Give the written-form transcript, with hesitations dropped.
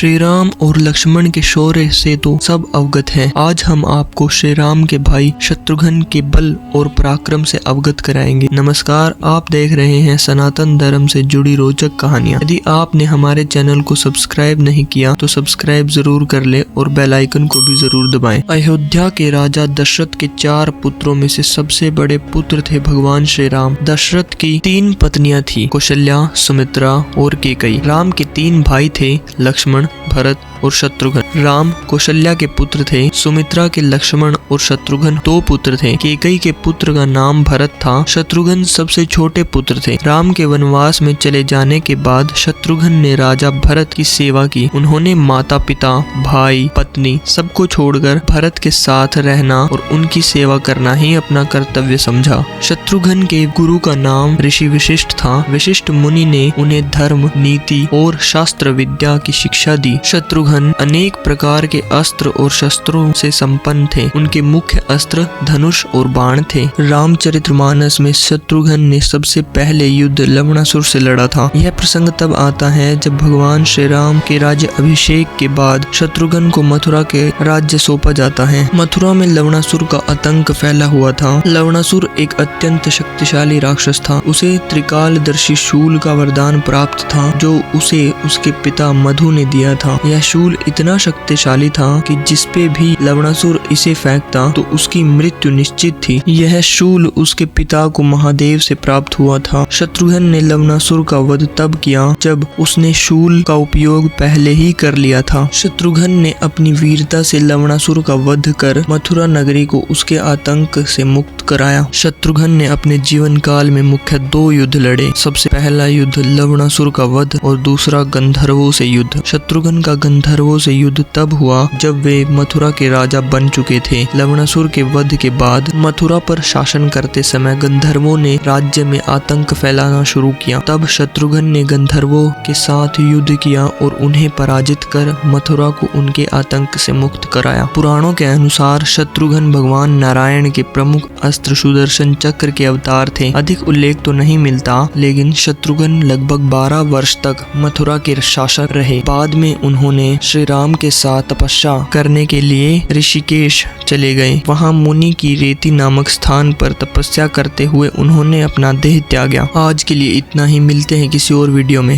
श्री राम और लक्ष्मण के शौर्य से तो सब अवगत हैं। आज हम आपको श्री राम के भाई शत्रुघ्न के बल और पराक्रम से अवगत कराएंगे। नमस्कार, आप देख रहे हैं सनातन धर्म से जुड़ी रोचक कहानियाँ। यदि आपने हमारे चैनल को सब्सक्राइब नहीं किया तो सब्सक्राइब जरूर कर ले और बेल आइकन को भी जरूर दबाएं। अयोध्या के राजा दशरथ के 4 पुत्रों में से सबसे बड़े पुत्र थे भगवान श्री राम। दशरथ की 3 पत्नियां थी, कौशल्या, सुमित्रा और कैकेयी। राम के 3 भाई थे, लक्ष्मण, भरत और शत्रुघ्न। राम कौशल्या के पुत्र थे, सुमित्रा के लक्ष्मण और शत्रुघ्न 2 पुत्र थे। कैकेयी के पुत्र का नाम भरत था, शत्रुघ्न सबसे छोटे पुत्र थे। राम के वनवास में चले जाने के बाद शत्रुघ्न ने राजा भरत की सेवा की। उन्होंने माता पिता, भाई, पत्नी सबको छोड़कर भरत के साथ रहना और उनकी सेवा करना ही अपना कर्तव्य समझा। शत्रुघ्न के गुरु का नाम ऋषि वशिष्ठ था। वशिष्ठ मुनि ने उन्हें धर्म, नीति और शास्त्र विद्या की शिक्षा दी। शत्रुघ्न अनेक प्रकार के अस्त्र और शस्त्रों से संपन्न थे। उनके मुख्य अस्त्र धनुष और बाण थे। रामचरितमानस में शत्रुघ्न ने सबसे पहले युद्ध लवणासुर से लड़ा था। यह प्रसंग तब आता है जब भगवान श्री राम के राज्य अभिषेक के बाद शत्रुघ्न को मथुरा के राज्य सौंपा जाता है। मथुरा में लवणासुर का आतंक फैला हुआ था। लवणासुर एक अत्यंत शक्तिशाली राक्षस था। उसे त्रिकालदर्शी शूल का वरदान प्राप्त था, जो उसे उसके पिता मधु ने दिया था। यह शूल इतना शक्तिशाली था कि जिसपे भी लवणासुर इसे फेंकता तो उसकी मृत्यु निश्चित थी। यह शूल उसके पिता को महादेव से प्राप्त हुआ था। शत्रुघ्न ने लवणासुर का वध तब किया जब उसने शूल का उपयोग पहले ही कर लिया था। शत्रुघ्न ने अपनी वीरता से लवणासुर का वध कर मथुरा नगरी को उसके आतंक से मुक्त कराया। शत्रुघ्न ने अपने जीवन काल में मुख्य 2 युद्ध लड़े। सबसे पहला युद्ध लवणासुर का वध और दूसरा गंधर्वों से युद्ध। शत्रुघ्न का गंधर्वों से युद्ध तब हुआ जब वे मथुरा के राजा बन चुके थे। लवणासुर के वध के बाद मथुरा पर शासन करते समय गंधर्वों ने राज्य में आतंक फैलाना शुरू किया। तब शत्रुघ्न ने गंधर्वों के साथ युद्ध किया और उन्हें पराजित कर मथुरा को उनके आतंक से मुक्त कराया। पुराणों के अनुसार शत्रुघ्न भगवान नारायण के प्रमुख अस्त्र सुदर्शन चक्र के अवतार थे। अधिक उल्लेख तो नहीं मिलता, लेकिन शत्रुघ्न लगभग 12 वर्ष तक मथुरा के शासक रहे। बाद में उन्होंने श्री राम के साथ तपस्या करने के लिए ऋषिकेश चले गए। वहां मुनि की रेती नामक स्थान पर तपस्या करते हुए उन्होंने अपना देह त्यागा। आज के लिए इतना ही, मिलते हैं किसी और वीडियो में।